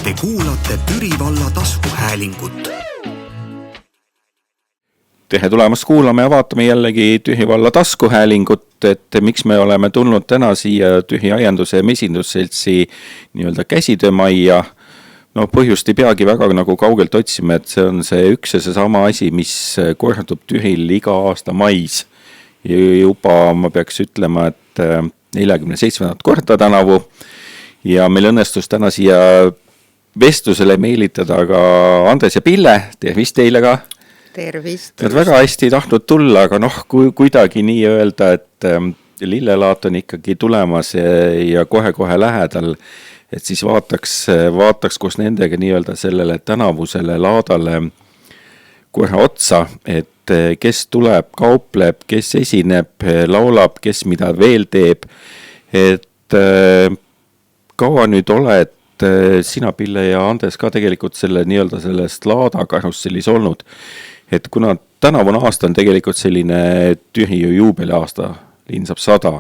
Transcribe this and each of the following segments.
Te kuulate Türi valla taskuhäälingut. Tere tulemast kuulama ja vaatame jällegi Türi valla taskuhäälingut, et miks me oleme tulnud täna siia Türi aianduse ja mesindusseltsi nii-öelda käsitöömajja. No põhjust ei peagi väga nagu kaugelt otsime, et see on see üks ja see sama asi, mis kordub Türil iga aasta mais. Juba ma peaks ütlema, et 47. korda tänavu ja meil õnnestus täna siia vestlusele meelitada ka Andres ja Pille, tervist teile ka. Tervist. Nad väga hästi tahtnud tulla, aga kuidagi nii öelda, et lillelaat on ikkagi tulemas ja kohe-kohe lähedal, et siis vaataks koos nendega nii-öelda sellele tänavusele laadale kohe otsa, et kes tuleb, kaupleb, kes esineb, laulab, kes mida veel teeb, et kaua nüüd oled sina, Pille ja Andes ka tegelikult selle nii-öelda sellest laada karussellis olnud, et kuna tänavune aasta on tegelikult selline Türi juubeliaasta, linn saab 100,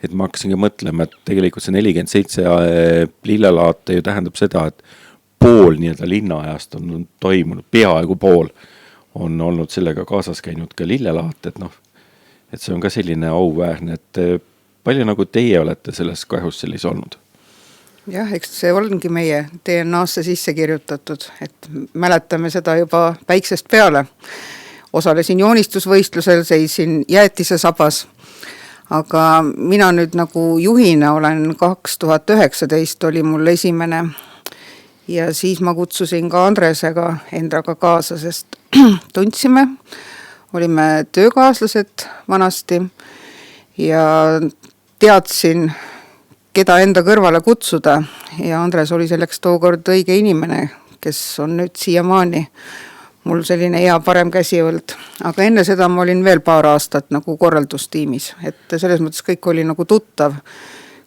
et ma hakkasingi mõtlema, et tegelikult see 47 lillelaat ju tähendab seda, et pool nii-öelda linnaajast on toimunud, peaaegu pool on olnud sellega kaasas käinud ka lillelaat, et see on ka selline auväärne, et palju nagu teie olete selles karussellis olnud? Jah, eks see ongi meie DNA-sse sisse kirjutatud, et mäletame seda juba päiksest peale. Osalesin joonistusvõistlusel, seisin jäätise sabas, aga mina nüüd nagu juhina olen 2019 oli mul esimene ja siis ma kutsusin ka Andresega endaga kaasa, sest tundsime, olime töökaaslased vanasti ja teadsin, keda enda kõrvale kutsuda ja Andres oli selleks tookord õige inimene, kes on nüüd siiamaani mul selline hea parem käsi olnud. Aga enne seda ma olin veel paar aastat nagu korraldustiimis, et selles mõttes kõik oli nagu tuttav,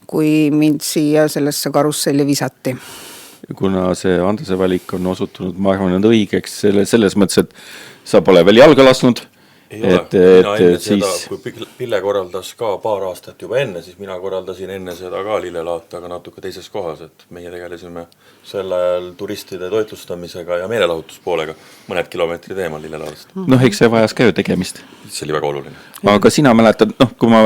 kui mind siia sellesse karusselli visati. Kuna see Andrese valik on osutunud, ma arvan, et õigeks selles mõttes, et sa pole veel jalga lasknud. Ei ole, mina enne seda, kui Pille korraldas ka paar aastat juba enne, siis mina korraldasin enne seda ka lillelaata, aga natuke teises kohas, et meie tegelesime sel ajal turistide toitlustamisega ja meelelahutuspoolega mõned kilomeetrid eemal lillelaadast. Eks see vajas ka ju tegemist. See oli väga oluline. Aga sina mäletad, kui ma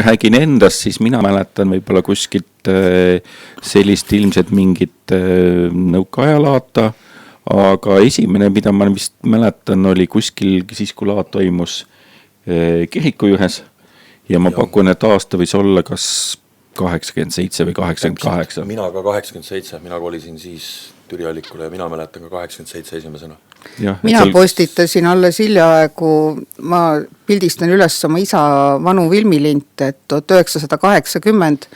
räägin endast, siis mina mäletan võib-olla kuskilt sellist ilmselt mingit nõukaajalaata, aga esimene, mida ma vist mäletan, oli kuskil siis, kui laat toimus kiriku juures ja ma pakun, et aasta võis olla kas 87 või 88. Mina ka 87, mina kolisin siis Türi Allikule ja mina mäletan ka 87 esimesena. Mina postitasin alles hiljaaegu, ma pildistan üles oma isa vanu filmilinte, et 1980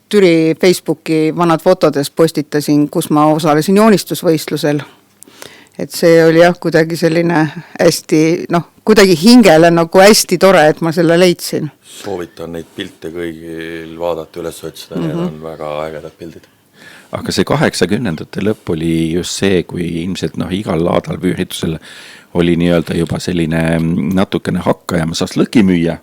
Türi Facebooki vanad fotodes postitasin, kus ma osalesin joonistusvõistlusel. Et see oli kuidagi selline hästi, kuidagi hingele nagu hästi tore, et ma selle leidsin. Soovitan neid pilte kõigil vaadata üles otsida, need on väga ägedad pildid. Aga see 80-ndate lõpp oli just see, kui ilmselt igal laadal või üritusel oli nii-öelda juba selline natukene hakkajamas lõki müüa.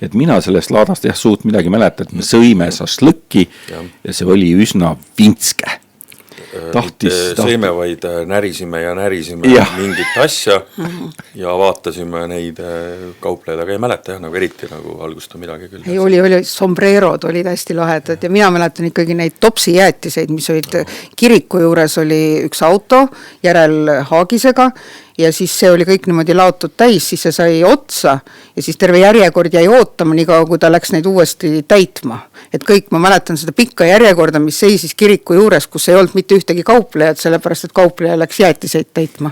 Et mina sellest laadast suut midagi mäletan, et me sõime šašlõkki ja see oli üsna vintske. Sõime, vaid närisime mingit asja ja vaatasime neid kauplejaid, aga ei mäleta nagu eriti nagu algust on midagi küll. Ei, oli sombrerod olid hästi lahedad ja mina mäletan ikkagi neid topsi jäätiseid, mis olid kiriku juures oli üks auto järel haagisega ja siis see oli kõik niimoodi laotud täis, siis see sai otsa ja siis terve järjekord jäi ootama nii kaua, kui ta läks neid uuesti täitma. Et kõik, ma mäletan seda pikka järjekorda, mis seisis kiriku juures, kus ei olnud mitte ühtegi kauplejad, sellepärast, et kaupleja läks jäätiseid täitma.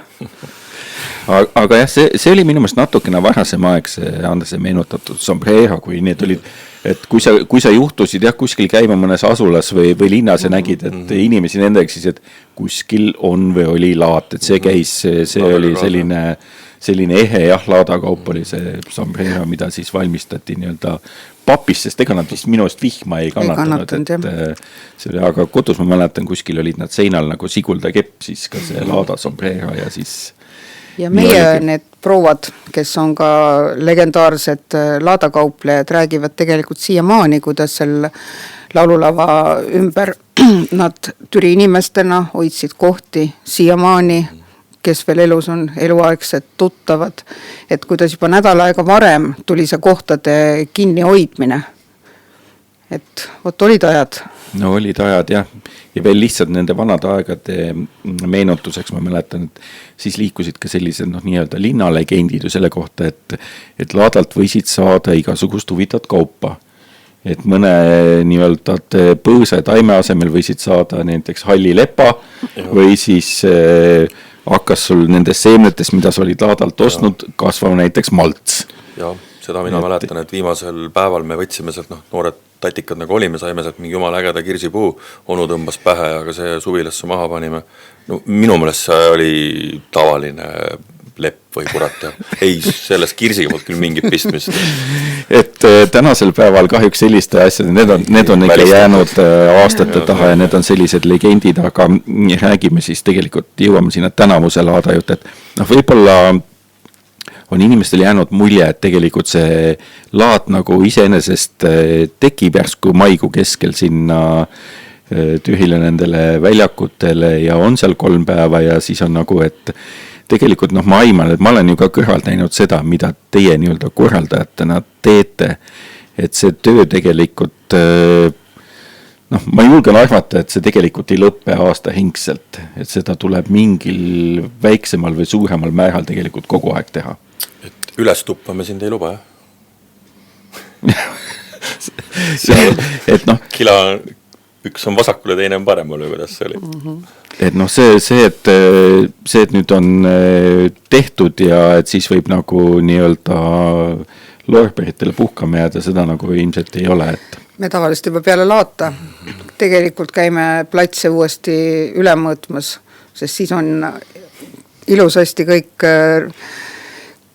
Aga jah, see oli minu meelest natukene varasem aeg, see Andrese meenutatud sombrero, kui need olid, et kui sa juhtusid kuskil käima mõnes asulas või linnas ja nägid, et inimesi nendega siis, et kuskil on või oli laat, et see käis, see oli selline ehe laadakaup oli see sombrero, mida siis valmistati nii-öelda papist, sest ega nad vist minust vihma ei kannatanud, et see oli, aga kodus ma mäletan, kuskil olid nad seinal nagu sigulda kepp, siis ka see laada sombrero ja siis ja meie need prouad, kes on ka legendaarsed laadakauplejad, räägivad tegelikult siiamaani, kuidas seal laululava ümber nad Türi inimestena hoidsid kohti siiamaani, kes veel elus on, eluaegsed tuttavad, et kuidas juba nädal aega varem tuli see kohtade kinni hoidmine. Et olid ajad. No olid ajad jah, ja veel lihtsalt nende vanade aegade meenutuseks ma mäletan, et siis liikusid ka sellised nii-öelda linnalegendid ju selle kohta, et laadalt võisid saada igasugust huvitavat kaupa. Et mõne nii-öelda põõse taime asemel võisid saada näiteks halli lepa või siis hakkas sul nendes seemnetes, mida sa olid laadalt ostnud, kasvama näiteks malts. Jah, seda mina mäletan, et viimasel päeval me võtsime sealt, noored tatikad nagu olime, saime sealt mingi jumala ägeda kirsipuu, onu tõmbas pähe, aga see suvilasse maha panime. No, minu mõelest see oli tavaline lepp või kurat ja ei, sellest kirsiga poolt küll mingit pistmist. Et tänasel päeval kahjuks selliste asjad, need on ikka jäänud aastate taha ja need on sellised legendid, aga räägime siis tegelikult, jõuame sinna tänavuse laada jutt, et võib-olla on inimestel jäänud mulje, et tegelikult see laat nagu iseenesest tekib järsku maikuu keskel sinna tühile nendele väljakutele ja on seal 3 päeva ja siis on nagu, et tegelikult ma aiman, et ma olen ju ka kõrvalt näinud seda, mida teie nii-öelda korraldajatena teete, et see töö tegelikult, ma julgen arvata, et see tegelikult ei lõppe aasta hingselt, et seda tuleb mingil väiksemal või suuremal määral tegelikult kogu aeg teha. Et üles tuppame sind ei luba, et kila üks on vasakule, teine on paremale, kuidas see oli. Et see, et nüüd on tehtud ja et siis võib nagu nii-öelda loorberitele puhkama jääda, seda nagu ilmselt ei ole, et me tavaliselt juba peale laata tegelikult käime platse uuesti üle mõõtmas, sest siis on ilusasti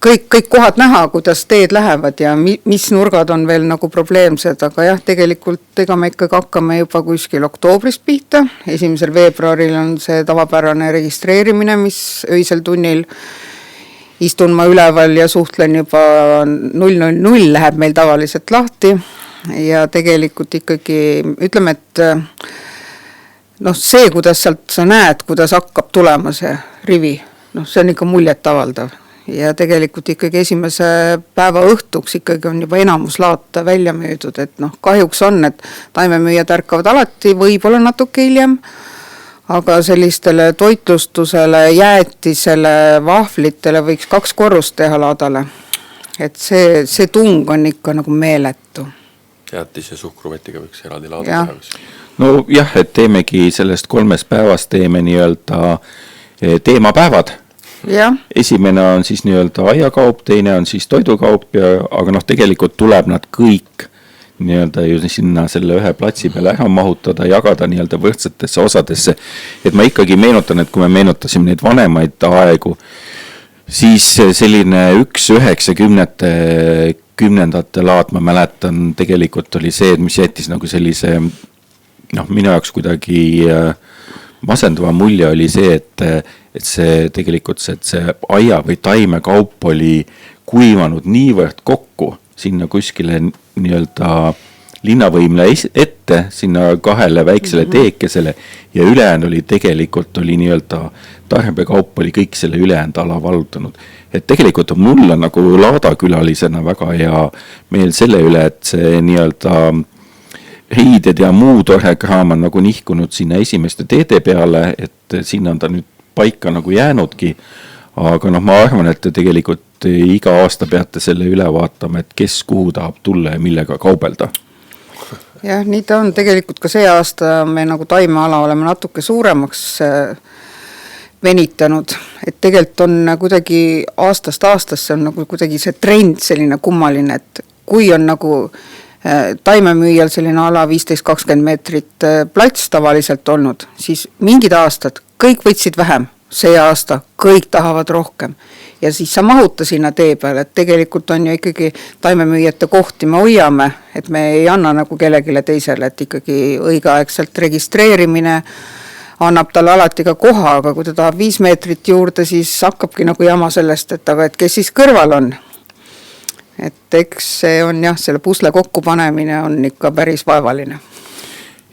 kõik kohad näha, kuidas teed lähevad ja mis nurgad on veel nagu probleemsed, aga jah, tegelikult ega me ikkagi hakkame juba kuskil oktoobrist pihta. 1. veebruaril on see tavapärane registreerimine, mis öisel tunnil istun ma üleval ja suhtlen juba 0:00 läheb meil tavaliselt lahti ja tegelikult ikkagi ütleme, et see, kuidas sealt sa näed, kuidas hakkab tulema see rivi, see on ikka muljet avaldav. Ja tegelikult ikkagi esimese päeva õhtuks ikkagi on juba enamus laata välja müüdud, et kahjuks on, et taimemüüjad ärkavad alati, võib-olla natuke hiljem, aga sellistele toitlustusele, jäätisele, vahvlitele võiks 2 korrust teha laadale. Et see tung on ikka nagu meeletu. Jäätis ja suhkruvetiga võiks eraldi laada teha. No jah, et teemegi sellest 3 päevast teeme nii-öelda teemapäevad. Ja. Esimene on siis nii-öelda aiakaup, teine on siis toidukaup, aga tegelikult tuleb nad kõik nii-öelda ju sinna selle ühe platsi peale ära mahutada, jagada nii-öelda võrdsetesse osadesse. Et ma ikkagi meenutan, et kui me meenutasime neid vanemaid aegu, siis selline 90-ndate laat, ma mäletan, tegelikult oli see, mis jättis nagu sellise, minu jaoks kuidagi masendava mulje oli see, et see tegelikult see aia või taime kaup oli kuivanud niivõrd kokku sinna kuskile nii-öelda linnavõimle ette, sinna 2 väiksele teekesele ja ülejäänud oli tegelikult nii-öelda tarbekaup oli kõik selle ülejäänud ala vallutanud. Et tegelikult on mulle nagu laadakülalisena väga hea meel selle üle, et see nii-öelda riided ja muu tore kraam on nagu nihkunud sinna esimeste teede peale, et sinna on ta nüüd paika nagu jäänudki, aga ma arvan, et tegelikult iga aasta peate selle üle vaatama, et kes kuhu tahab tulla ja millega kaubelda. Jah, nii ta on. Tegelikult ka see aasta me nagu taimeala oleme natuke suuremaks venitanud, et tegelikult on kuidagi aastast aastasse on nagu kuidagi see trend selline kummaline, et kui on nagu taimemüüjal selline ala 15-20 meetrit plats tavaliselt olnud, siis mingid aastad kõik võtsid vähem, see aasta kõik tahavad rohkem ja siis sa mahuta sinna tee peale, et tegelikult on ju ikkagi taimemüüjate kohti me hoiame, et me ei anna nagu kellegile teisele, et ikkagi õigeaegselt registreerimine annab talle alati ka koha, aga kui ta tahab 5 meetrit juurde, siis hakkabki nagu jama sellest, et aga et kes siis kõrval on. Et eks see on jah, selle pusle kokkupanemine on ikka päris vaevaline.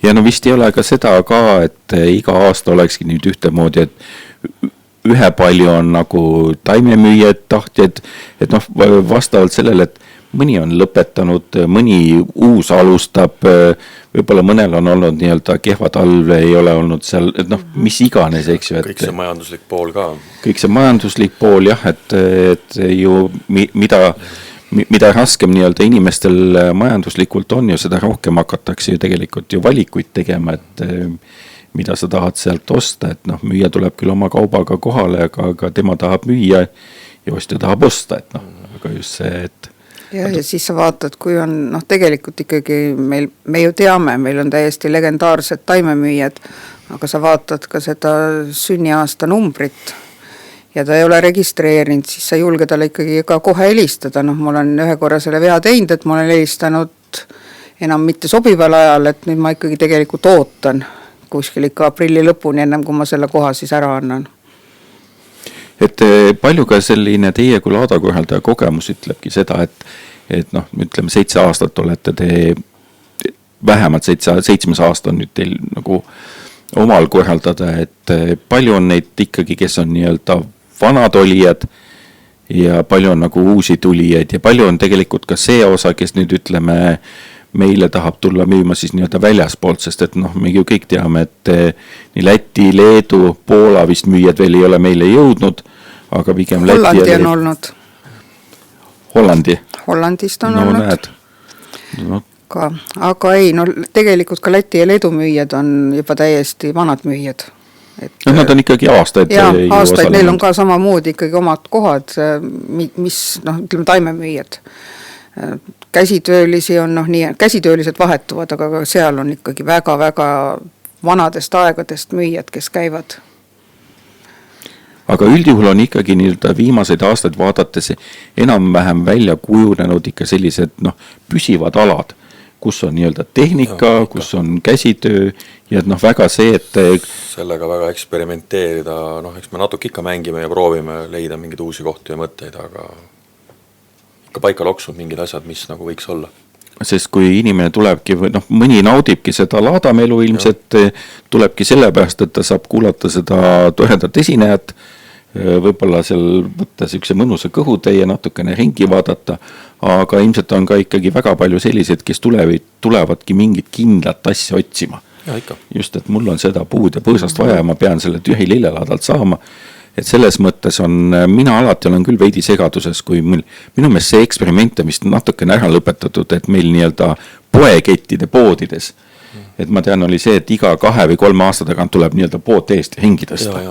Ja no vist ei ole ka seda ka, et iga aasta olekski nüüd ühtemoodi, et ühepalju on nagu taimemüüjad, tahtjad, et noh, vastavalt sellele, et mõni on lõpetanud, mõni uus alustab, võib-olla mõnel on olnud nii-öelda kehva talv, ei ole olnud seal, et noh, mis iganes, eks ju. Kõik see majanduslik pool ka. Kõik see majanduslik pool jah, et ju mida raskem nii-öelda inimestel majanduslikult on ju, seda rohkem hakatakse ju tegelikult ju valikuid tegema, et mida sa tahad sealt osta, et noh, müüja tuleb küll oma kaubaga kohale, aga tema tahab müüa ja ostja tahab osta, et noh, aga just see, et ja siis sa vaatad, kui on, noh, tegelikult ikkagi me ju teame, meil on täiesti legendaarsed taimemüüjad, aga sa vaatad ka seda sünniaasta numbrit ja ta ei ole registreerinud, siis sa julge talle ikkagi ka kohe helistada, noh, ma olen ühe korra selle vea teinud, et ma olen helistanud enam mitte sobival ajal, et nüüd ma ikkagi tegelikult ootan kuskil ikka aprilli lõpuni, ennem kui ma selle koha siis ära annan. Et palju ka selline teie kui laadakorraldaja kogemus ütlebki seda, et noh, ütleme 7 aastat olete te, vähemalt 7 aasta on nüüd teil nagu omal korraldada, et palju on neid ikkagi, kes on nii-öelda vanad olijad ja palju on nagu uusi tulijaid ja palju on tegelikult ka see osa, kes nüüd ütleme meile tahab tulla müüma siis nii-öelda väljaspoolt, sest et noh, me ju kõik teame, et nii Läti, Leedu, Poola vist müüjad veel ei ole meile jõudnud, aga pigem Hollandi Läti on olnud. Hollandist on olnud. Näed. No. Ka, aga ei, no tegelikult ka Läti ja Leedu müüjad on juba täiesti vanad müüjad. Et, no nad on ikkagi aastaid. Ja, aastaid, neil on ka samamoodi ikkagi omad kohad, mis, noh, ütleme taimemüüjad. Käsitöölisi on, noh, nii, käsitöölised vahetuvad, aga seal on ikkagi väga-väga vanadest aegadest müüjad, kes käivad. Aga üldjuhul on ikkagi nii-öelda viimaseid aastaid vaadates enam-vähem välja kujunenud ikka sellised, noh, püsivad alad, kus on nii-öelda tehnika, kus on käsitöö ja noh, väga see, et sellega väga eksperimenteerida, noh, eks me natuke ikka mängime ja proovime leida mingeid uusi kohti ja mõtteid, aga ikka paika loksunud mingid asjad, mis nagu võiks olla. Sest kui inimene tulebki, noh, mõni naudibki seda laadamelu ilmselt, tulebki sellepärast, et ta saab kuulata seda toredat esinejat, võib-olla seal võtta siukse mõnusa kõhutäie, natukene ringi vaadata, aga ilmselt on ka ikkagi väga palju sellised, kes tulevadki mingit kindlat asja otsima. Ja, ikka. Just, et mul on seda puud ja põõsast vaja ja ma pean selle tühi lillelaadalt saama. Et selles mõttes on, mina alati olen küll veidi segaduses, kui minu meelest see eksperimentamist natukene ära lõpetatud, et meil nii-öelda poekettide poodides. Et ma tean, oli see, et iga 2 või 3 aasta tagant tuleb nii-öelda pood eest ringi tõsta.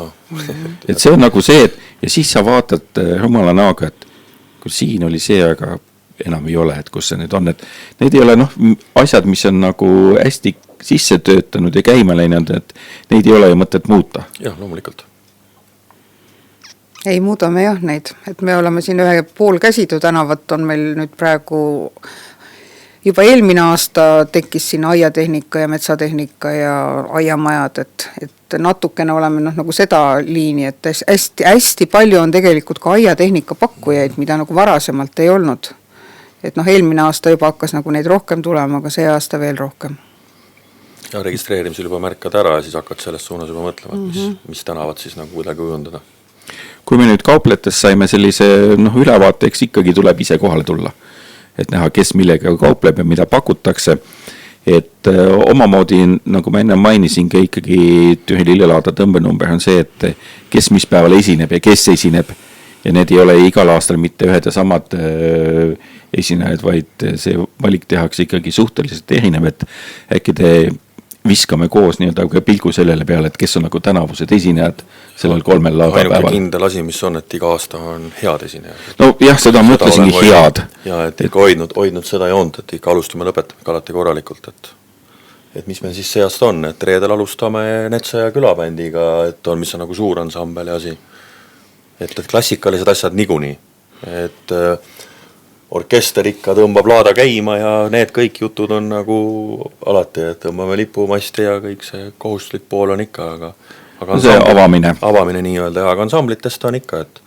Et see on nagu see, et ja siis sa vaatad rumala näoga, et kui siin oli see, aga enam ei ole, et kus see nüüd on, et need ei ole noh, asjad, mis on nagu hästi sisse töötanud ja käima läinud, et neid ei ole ju mõtet muuta. Jah, loomulikult. Ei muudame jah neid, et me oleme siin 1,5 Käsitöö tänavat on meil nüüd praegu juba eelmine aasta tekkis siin aiatehnika ja metsatehnika ja aiamajad, et natukene oleme noh, nagu seda liini, et hästi palju on tegelikult ka aiatehnika pakkujaid, mida nagu varasemalt ei olnud. Et noh, eelmine aasta juba hakkas nagu neid rohkem tulema, aga see aasta veel rohkem. Ja registreerimisel juba märkad ära ja siis hakkad selles suunas juba mõtlema, mis tänavat siis nagu kuidagi kujundada. Kui me nüüd kaupletes saime sellise noh, ülevaate, eks ikkagi tuleb ise kohale tulla. Et näha, kes millega kaupleb ja mida pakutakse. Et omamoodi, nagu ma enne mainisingi, ikkagi tühi lillelaada tõmbenumber on see, et kes mis päeval esineb ja kes esineb. Ja need ei ole igal aastal mitte ühed ja samad esinejad, vaid see valik tehakse ikkagi suhteliselt erinev, et äkki te viskame koos nii-öelda pilgu sellele peale, et kes on nagu tänavused esinejad sellel 3 laadapäeval. Ainuke kindel asi, mis on, et iga aasta on head esinejad. No jah, seda mõtlesingi head. Ja et ikka hoidnud seda joont, et ikka alustame lõpetame alati korralikult, et mis meil siis see aasta on, et reedel alustame Netsa ja külabändiga, et on, mis on nagu suur ansambel ja asi. Et klassikalised asjad niikuinii, et orkester ikka tõmbab laada käima ja need kõik jutud on nagu alati, et tõmbame lipumasti ja kõik see kohustuslik pool on ikka, aga see avamine nii-öelda, aga ansamblitest on ikka, et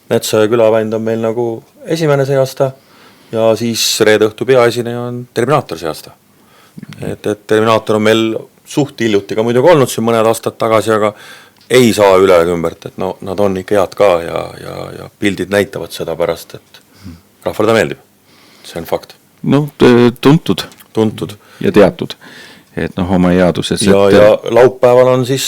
Netsa ja külabänd on meil nagu esimene see aasta ja siis reede õhtu peaesineja on Terminaator see aasta. Et Terminaator on meil suht hiljuti ka muidugi olnud siin mõned aastad tagasi, aga ei saa üle ümbert, et no nad on ikka head ka ja pildid näitavad seda pärast, et rahvale ta meeldib. See on fakt. No tuntud ja teatud, et noh, oma headuses. Ja laupäeval on siis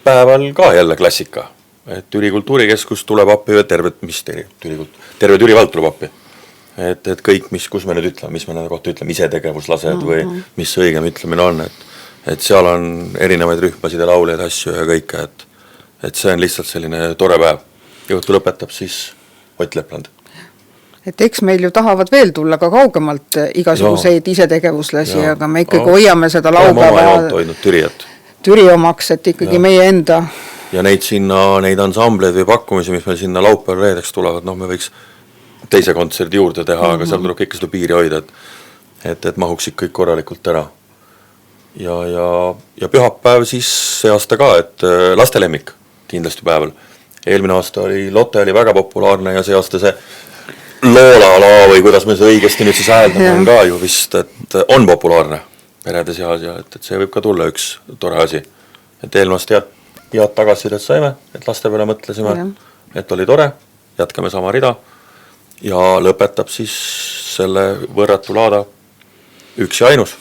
päeval ka jälle klassika, et Türi kultuurikeskus tuleb appi ja terve Türi vald tuleb appi. Et kõik, kus me nüüd ütleme, mis me nende kohta ütleme, isetegevuslased või mis õigem ütlemine on, et seal on erinevaid rühmasid ja lauljaid asju ja kõike, et see on lihtsalt selline tore päev. Ja õhtu lõpetab siis Ott Lepland. Et eks meil ju tahavad veel tulla ka kaugemalt igasuguseid isetegevuslasi, aga me ikkagi hoiame seda laupäeva Türi omaks, et ikkagi meie enda. Ja neid ansambleid või pakkumisi, mis meil sinna laupäeval reedeks tulevad, noh me võiks teise kontserdi juurde teha, aga seal tuleb ikka seda piiri hoida, et mahuksid kõik korralikult ära. Ja pühapäev siis see aasta ka, et lastelemmik kindlasti päeval. Eelmine aasta Lotte oli väga populaarne ja see aasta see Loolala või kuidas me see õigesti nüüd siis hääldame on ka ju vist, et on populaarne perede seas ja et see võib ka tulla üks tore asi. Et eelmine aasta head tagasisidet saime, et laste peale mõtlesime, et oli tore, jätkame sama rida. Ja lõpetab siis selle võrratu laada üks ja ainus,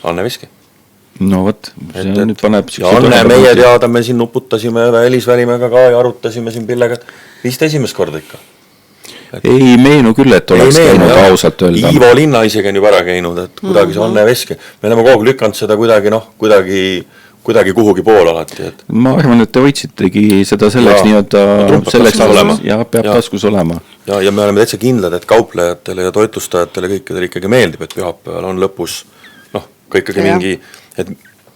Anne Veski. No võt, see nüüd paneb... Ja Anne meie teada, me siin nuputasime Elisvälimega ka ja arutasime siin Pillega, vist esimest korda ikka. Ei meenu küll, et oleks käinud ausalt öelda. Ivo Linna isegi on juba ära käinud, et kuidagi see Anne Veski. Me oleme kogu lükanud seda kuidagi kuhugi pool alati. Et... Ma arvan, et te võitsitegi seda selleks selleks ja peab taskus olema. Ja me oleme täitsa kindlad, et kauplejatele ja toitlustajatele kõikidele ikkagi meeldib, et pühapäeval on lõpus ikkagi mingi, et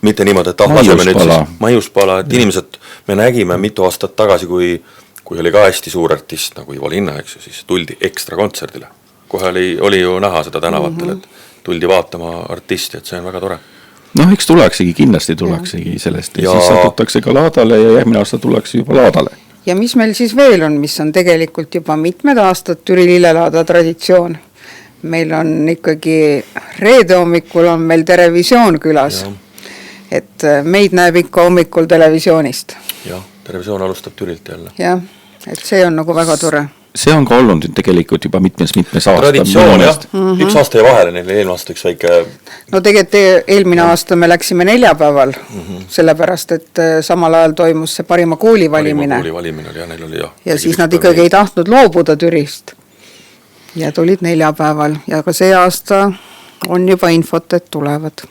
mitte niimoodi, et laseme nüüd siis maiuspala, et inimesed, me nägime mitu aastat tagasi, kui oli ka hästi suur artist nagu Ivo Linna, eks ju, siis tuldi ekstra kontserdile. Kohe oli ju näha seda tänavatel, et tuldi vaatama artisti, et see on väga tore. Noh, eks kindlasti tuleksegi sellest ja siis satutakse ka laadale ja järgmine aasta tullakse juba laadale. Ja mis meil siis veel on, mis on tegelikult juba mitmed aastad Türi lillelaada traditsioon. Meil on ikkagi reede hommikul on meil televisioon külas, et meid näeb ikka hommikul televisioonist. Jah, televisioon alustab Türilt jälle. Jah, et see on nagu väga tore. See on ka olnud tegelikult juba mitmes aasta. Traditsioon, jah. Üks aasta ja vahele, neil eelmine aasta üks väike... No tegelikult eelmine aasta me läksime neljapäeval, sellepärast, et samal ajal toimus see parima kooli valimine. Parima kooli valimine oli, neil oli, ja siis nad ikkagi ei tahtnud loobuda Türist. Ja tulid neljapäeval ja ka see aasta on juba infot, et tulevad.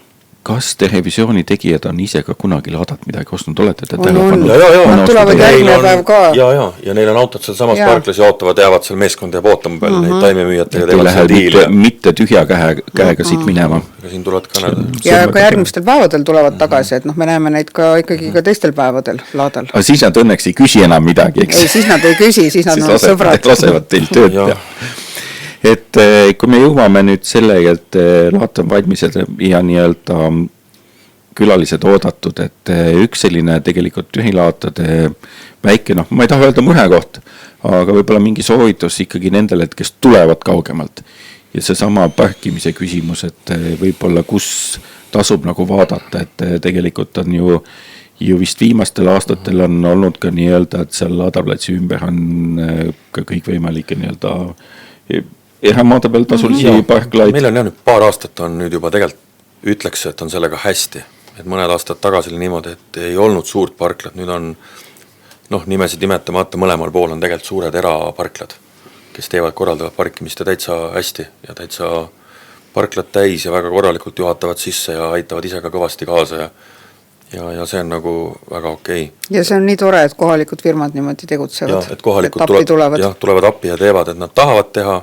Kas televisiooni tegijad on ise ka kunagi laadat midagi ostnud? Olete te tähele pannud? Nad tulevad järgmine päev ka. Ja neil on autod seal samas parklas ja ootavad, jäävad seal meeskonda ja pootama peale neid taimemüüjatega. Te lähevad mitte tühja käega siit minema. Siin tulevad ka need. Ja ka järgmistel päevadel tulevad tagasi, et me näeme neid ka ikkagi ka teistel päevadel laadal. Aga siis nad õnneks ei küsi enam midagi, eks? Ei, siis nad ei küsi, siis nad on sõbrad. Lasevad teil tööd teha. Et kui me jõuame nüüd sellega, et laat on valmised ja nii-öelda külalised oodatud, et üks selline tegelikult tühilaatade väike, ma ei taha öelda murekoht, aga võib-olla mingi soovitus ikkagi nendele, et kes tulevad kaugemalt. Ja see sama parkimise küsimus, et võib-olla kus tasub nagu vaadata, et tegelikult on ju vist viimastel aastatel on olnud ka nii-öelda, et seal laadaplatsi ümber on ka kõik võimalike nii-öelda eramaade peal tasulisi parklaid. Meil on nüüd paar aastat on nüüd juba tegelikult ütleks, et on sellega hästi. Et mõned aastad tagasi oli niimoodi, et ei olnud suurt parklat. Nüüd on, nimesid nimetamata mõlemal pool on tegelikult suured eraparklad, kes korraldavad parkimist ja täitsa hästi ja täitsa parklad täis ja väga korralikult juhatavad sisse ja aitavad ise ka kõvasti kaasa ja see on nagu väga okei. Ja see on nii tore, et kohalikud firmad niimoodi tegutsevad. Ja, et kohalikud tulevad appi ja teevad, et nad tahavad teha,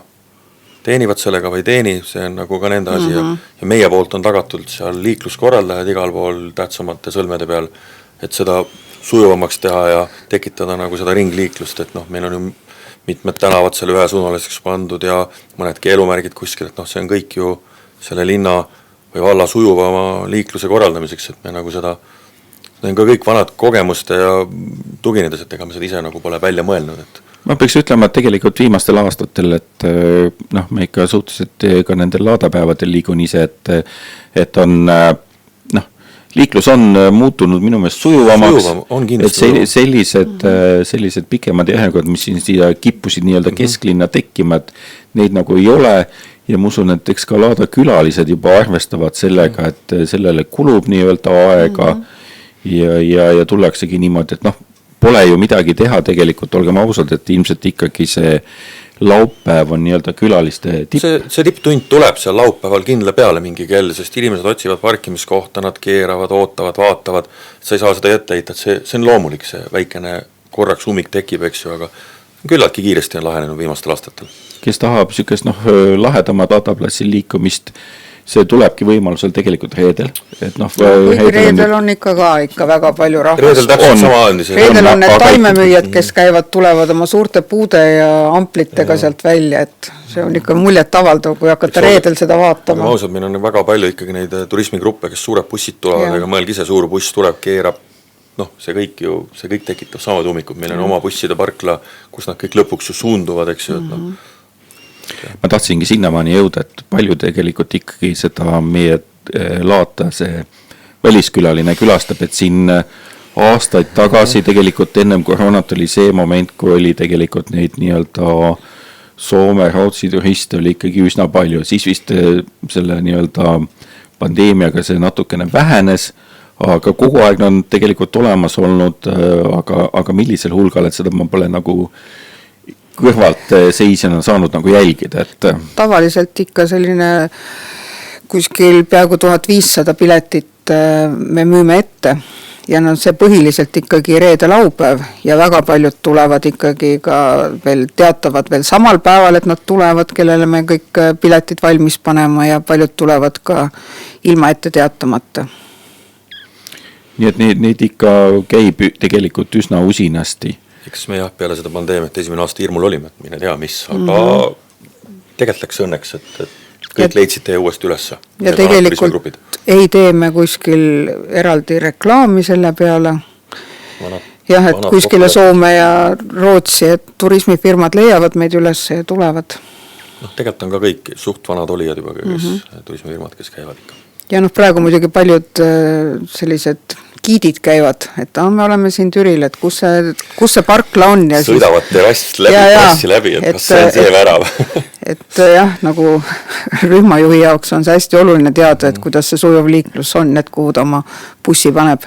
teenivad sellega või teeni, see on nagu ka nende asi ja meie poolt on tagatud seal liikluskorraldajad igal pool tähtsamate sõlmede peal, et seda sujuvamaks teha ja tekitada nagu seda ringliiklust, et meil on ju mitmed tänavad seal ühesuunaliseks pandud ja mõned keelumärgid kuskil, et see on kõik ju selle linna või valla sujuvama liikluse korraldamiseks, et me nagu seda, need on ka kõik vanad kogemuste ja tuginedes, et ega me seda ise nagu pole välja mõelnud, et ma peaks ütlema, et tegelikult viimastel aastatel, et me ikka suhteliselt ka nendel laadapäevadel liigun ise, et on liiklus on muutunud minu meelest sujuvamaks, on et sellised pikemad järjekorrad, mis siin siia kippusid nii-öelda kesklinna tekkima, et neid nagu ei ole ja ma usun, et eks ka Laada külalised juba arvestavad sellega, et sellele kulub nii-öelda aega ja tullaksegi niimoodi, et noh, pole ju midagi teha tegelikult, olgem ausad, et ilmselt ikkagi see laupäev on nii-öelda külaliste tipp. See tipptund tuleb seal laupäeval kindla peale mingi kell, sest inimesed otsivad parkimiskohta, nad keeravad, ootavad, vaatavad, sa ei saa seda ette heita, et see on loomulik, see väikene korraks ummik tekib, eks ju, aga küllaltki kiiresti on lahenenud viimastel aastatel. Kes tahab sükest lahedama dataplassil liikumist, see tulebki võimalusel tegelikult reedel. Et reedel on ikka väga palju rahvast. Reedel täpselt sama on. Reedel on need taimemüüjad, kes tulevad oma suurte puude ja amplitega sealt välja, et see on ikka muljet avaldav, kui hakata reedel seda vaatama. Ausalt, meil on väga palju ikkagi neid turismigruppe, kes suured bussid tulevad, aga mõelgi ise suur buss tuleb, keerab. See kõik tekitab samad ummikud, meil on oma busside parkla, kus nad kõik lõpuks ju suunduvad, eks ju, Ma tahtsingi sinnamaani jõuda, et palju tegelikult ikkagi seda meie Laata see väliskülaline külastab, et siin aastaid tagasi tegelikult ennem koroonat oli see moment, kui oli tegelikult neid nii-öelda Soome, Rootsi turiste oli ikkagi üsna palju, siis vist selle nii-öelda pandeemiaga see natukene vähenes, aga kogu aeg on tegelikult olemas olnud, aga millisel hulgal, et seda ma pole nagu kõrvalt seisjana saanud nagu jälgida, et tavaliselt ikka selline kuskil peaaegu 1500 piletit me müüme ette ja see põhiliselt ikkagi reede laupäev ja väga paljud tulevad ikkagi ka veel teatavad veel samal päeval, et nad tulevad, kellele me kõik piletid valmis panema ja paljud tulevad ka ilma ette teatamata. Nii et neid ikka käib tegelikult üsna usinasti. Eks me peale seda pandeemiat esimene aasta hirmul olime, et mine tea mis, aga tegelikult läks õnneks, et kõik leidsid teie uuesti ülesse. Ja tegelikult ei tee me kuskil eraldi reklaami selle peale. Jah, et kuskile Soome ja Rootsi, et turismifirmad leiavad meid üles ja tulevad. Tegelikult on ka kõik suht vanad olijad juba, turismifirmad, kes käivad ikka. Ja praegu muidugi paljud sellised giidid käivad, et me oleme siin Türil, et kus see parkla on. Ja sõidavad terrassist passi läbi, et kas see on see värav. Et jah, nagu rühmajuhi jaoks on see hästi oluline teada, et kuidas see sujuv liiklus on, et kuhu ta oma bussi paneb.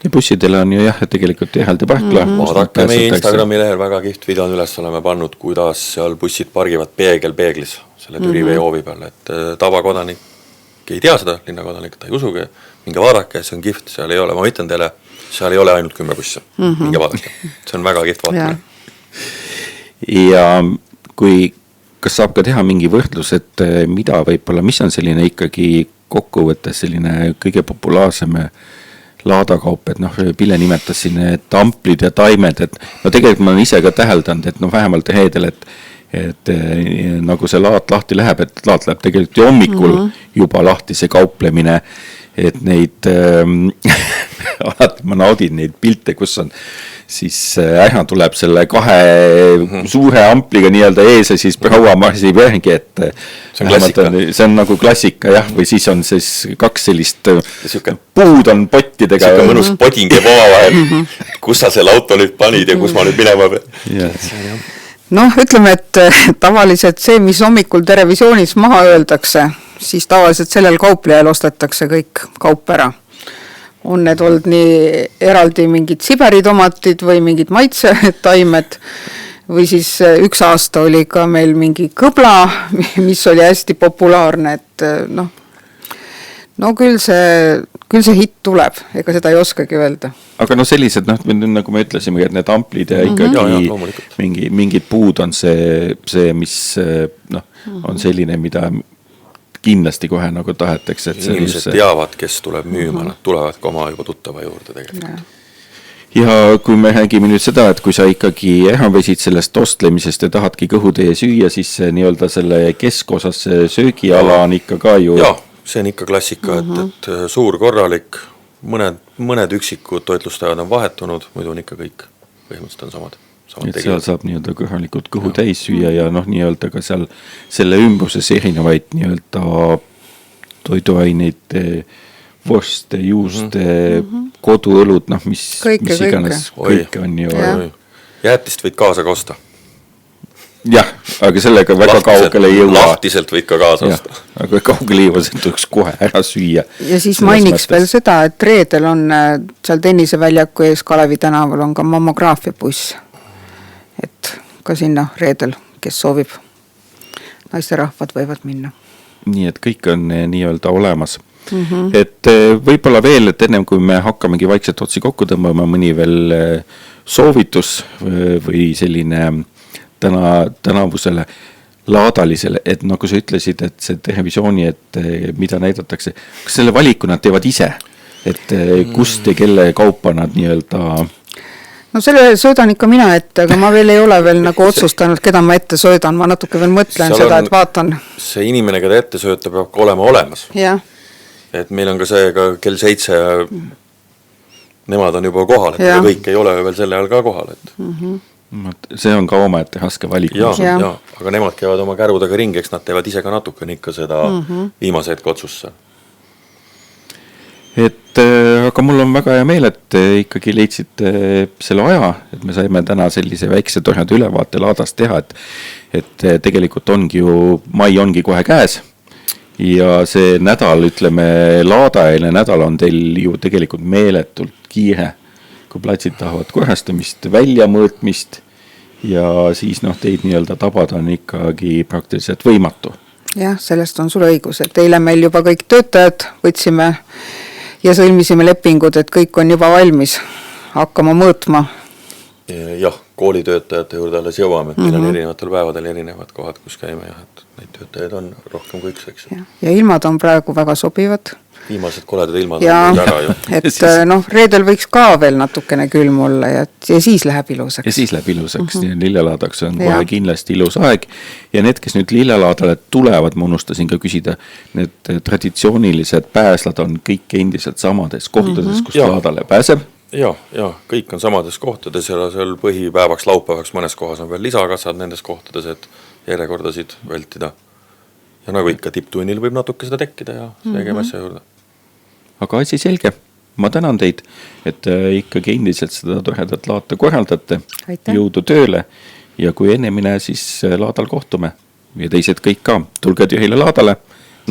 Ja bussidele on ju jah, et tegelikult eraldi parkla. Vaadake meie Instagrami lehel väga kihvt videon üles oleme pannud, kuidas seal bussid pargivad peeglis selle Türi veehoovi peal, et tavakodanik ei tea seda, linnakodanik, ta ei usugi, minge vaadake, see on kihvt, seal ei ole, ma ütlen teile, seal ei ole ainult 10 busse, minge vaadake, see on väga kihvt vaatamine. Ja kas saab ka teha mingi võrdlus, et mida võib-olla, mis on selline ikkagi kokkuvõttes selline kõige populaarsem laadakaup, et Pille nimetas siin need amplid ja taimed, et tegelikult ma olen ise ka täheldanud, et vähemalt reedel, et nagu see laat lahti läheb, et laat läheb tegelikult ju hommikul juba lahti see kauplemine, et neid alati ma naudin neid pilte, kus on siis ära tuleb selle kahe suure ampliga nii-öelda ees ja siis proua marsib järgi, et see on nagu klassika jah, või siis on siis kaks sellist puud on pottidega. Siuke mõnus podingi maa vahel, kus sa selle auto nüüd panid ja kus ma nüüd minema pean. Ütleme, et tavaliselt see, mis hommikul televisioonis maha öeldakse, siis tavaliselt sellel kauplejal ostetakse kõik kaup ära. On need olnud nii eraldi mingid siberitomatid või mingid maitsetaimed või siis üks aasta oli ka meil mingi kõbla, mis oli hästi populaarne, et küll see hitt tuleb, ega seda ei oskagi öelda. Aga sellised, nagu me ütlesime, et need amplid ja ikkagi mingid puud on see, mis on selline, mida kindlasti kohe nagu tahetakse. Inimesed teavad, kes tuleb müüma, nad tulevad ka oma juba tuttava juurde tegelikult. Ja kui me räägime nüüd seda, et kui sa ikkagi vesid sellest ostlemisest ja tahadki kõhutee süüa, siis nii-öelda selle keskosas söögiala on ikka ka ju... Jaa, see on ikka klassika, et suur korralik, mõned üksikud toitlustajad on vahetunud, muidu on ikka kõik põhimõtteliselt on samad. Et seal saab nii-öelda kõhalikult kõhu täis süüa ja nii-öelda ka seal selle ümbruses erinevaid nii-öelda toiduaineid vorste, juuste, koduõlud, noh, mis iganes, kõike on ju. Jäätist võid kaasa ka osta. Jah, aga sellega väga kaugele ei jõua. Lahtiselt võid ka kaasa osta. Aga kaugele ei jõua, see tuleks kohe ära süüa. Ja siis mainiks veel seda, et reedel on seal tenniseväljaku ees Kalevi tänaval on ka mammograafiabuss. Et ka sinna reedel, kes soovib, naisterahvad võivad minna. Nii et kõik on nii-öelda olemas. Et võib-olla veel, et ennem kui me hakkamegi vaikselt otsi kokku tõmbama, mõni veel soovitus või selline tänavusele laadalisele, et nagu sa ütlesid, et see televisiooni, et mida näidatakse, kas selle valiku nad teevad ise, et kust ja kelle kaupa nad nii-öelda... No selle söödan ikka mina ette, aga ma veel ei ole veel nagu otsustanud, keda ma ette söödan, ma natuke veel mõtlen seda, et vaatan. See inimene, keda ette sööta, peab ka olema olemas. Jah. Et meil on ka see ka kell 7 ja nemad on juba kohal, et kõik ei ole veel selle ajal ka kohal, et... See on ka oma ette raske valik. Ja, aga nemad käivad oma kärudega ringi, eks nad teevad ise ka natukene ikka seda viimase hetke otsusse. Et aga mul on väga hea meel, et ikkagi leidsite selle aja, et me saime täna sellise väikse torjade ülevaate laadast teha, et tegelikult ongi ju, mai ongi kohe käes ja see nädal, ütleme, laadaeelne nädal on teil ju tegelikult meeletult kiire, kui platsid tahavad korrastamist, väljamõõtmist ja siis teid nii-öelda tabada on ikkagi praktiliselt võimatu. Jah, sellest on sul õigus, et eile meil juba kõik töötajad võtsime ja sõlmisime lepingud, et kõik on juba valmis hakkama mõõtma. Jah, koolitöötajate juurde alles jõuame, et meil on erinevatel päevadel erinevad kohad, kus käime, et neid töötajaid on rohkem kui üks, eks. Ja ilmad on praegu väga sobivad. Viimased koledad ilmad ja, on ära ju. Et reedel võiks ka veel natukene külm olla ja siis läheb ilusaks. Ja siis läheb ilusaks, lillelaadaks on kohe kindlasti ilus aeg. Ja need, kes nüüd lillelaadale tulevad, ma unustasin ka küsida, need traditsioonilised pääslad on kõik endiselt samades kohtades, kus laadale pääseb. Ja, kõik on samades kohtades ja seal põhipäevaks, laupäevaks mõnes kohas on veel lisakassad nendes kohtades, et järjekordasid vältida. Ja nagu ikka tipptunnil võib natuke seda tekkida ja tegema asja juurde. Aga asi selge. Ma tänan teid, et ikkagi endiselt seda toredat laata korraldate. Jõudu tööle ja kui enne mine, siis laadal kohtume. Ja teised kõik ka. Tulge tühile laadale,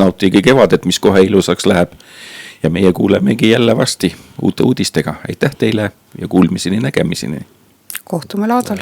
nautige kevadet, mis kohe ilusaks läheb. Ja meie kuulemegi jälle varsti uute uudistega. Aitäh teile ja kuulmiseni nägemiseni. Kohtume laadal.